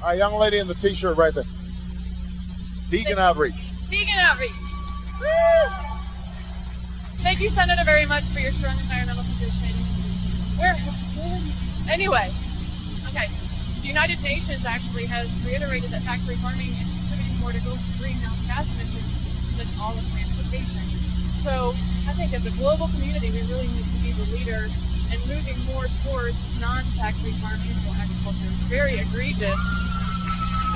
All right, young lady in the t-shirt right there. Vegan outreach. Vegan outreach. Woo! Thank you, Senator, very much for your strong environmental position. Anyway, okay. The United Nations actually has reiterated that factory farming is contributing more to greenhouse gas emissions than all of transportation. So I think as a global community, we really need to be the leader in moving more towards non-factory farm animal agriculture. It's very egregious.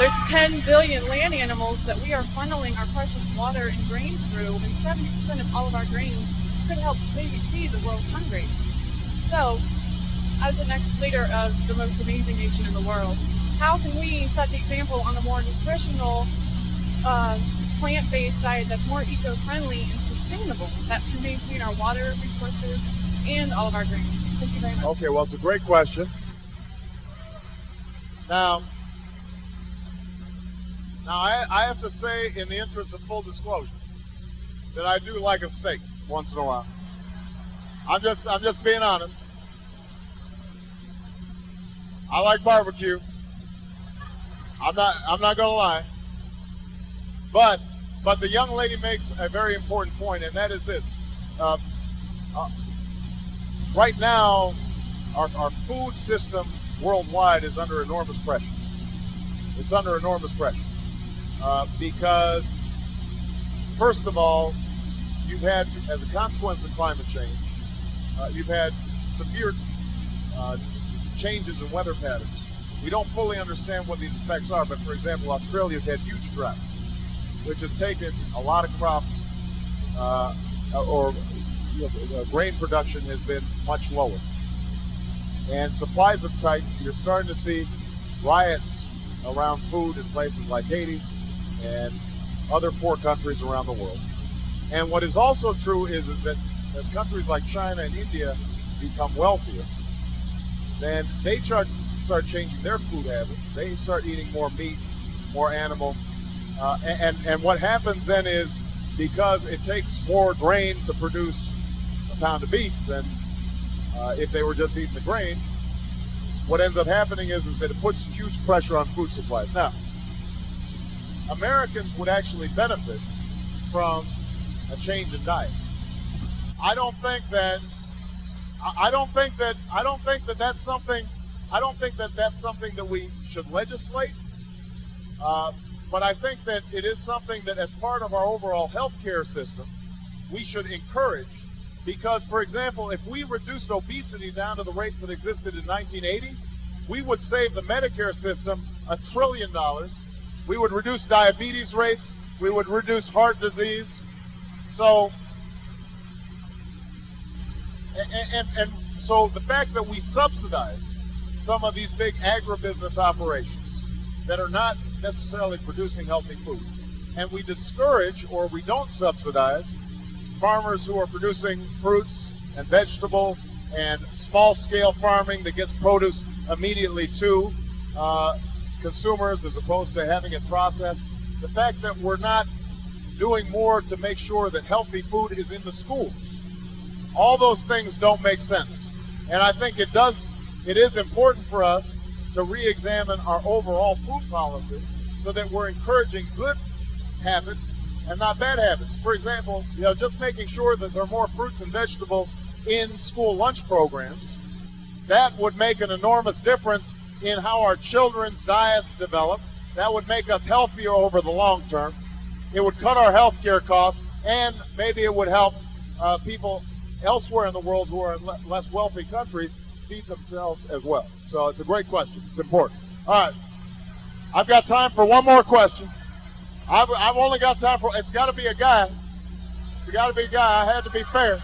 There's 10 billion land animals that we are funneling our precious water and grain through, and 70% of all of our grain could help maybe feed the world hungry. So, as the next leader of the most amazing nation in the world, how can we set the example on a more nutritional, plant-based diet that's more eco-friendly and sustainable, that can maintain our water resources and all of our grain? Thank you very much. Okay, well, it's a great question. Now I have to say, in the interest of full disclosure, that I do like a steak once in a while. I'm just being honest. I like barbecue. I'm not gonna lie. But the young lady makes a very important point, and that is this. Right now, our food system worldwide is under enormous pressure. It's under enormous pressure because, first of all, you've had, as a consequence of climate change, you've had severe changes in weather patterns. We don't fully understand what these effects are, but for example, Australia's had huge droughts, which has taken a lot of crops, grain production has been much lower. And supplies are tight. You're starting to see riots around food in places like Haiti and other poor countries around the world. And what is also true is that as countries like China and India become wealthier, then they start changing their food habits. They start eating more meat, more animal. And what happens then is, because it takes more grain to produce a pound of beef than if they were just eating the grain, what ends up happening is that it puts huge pressure on food supplies. Now, Americans would actually benefit from a change in diet. I don't think that that's something that we should legislate. But I think that it is something that, as part of our overall healthcare system, we should encourage. Because, for example, if we reduced obesity down to the rates that existed in 1980, we would save the Medicare system $1 trillion. We would reduce diabetes rates. We would reduce heart disease. So, and so the fact that we subsidize some of these big agribusiness operations that are not necessarily producing healthy food, and we discourage, or we don't subsidize, farmers who are producing fruits and vegetables and small-scale farming that gets produce immediately to consumers as opposed to having it processed. The fact that we're not doing more to make sure that healthy food is in the schools, all those things don't make sense. And I think it is important for us to re-examine our overall food policy so that we're encouraging good habits and not bad habits. For example, just making sure that there are more fruits and vegetables in school lunch programs. That would make an enormous difference in how our children's diets develop. That would make us healthier over the long term. It would cut our healthcare costs, and maybe it would help people elsewhere in the world who are in less wealthy countries feed themselves as well. So it's a great question. It's important. All right. I've got time for one more question. I've only got time for, it's got to be a guy. It's got to be a guy. I had to be fair.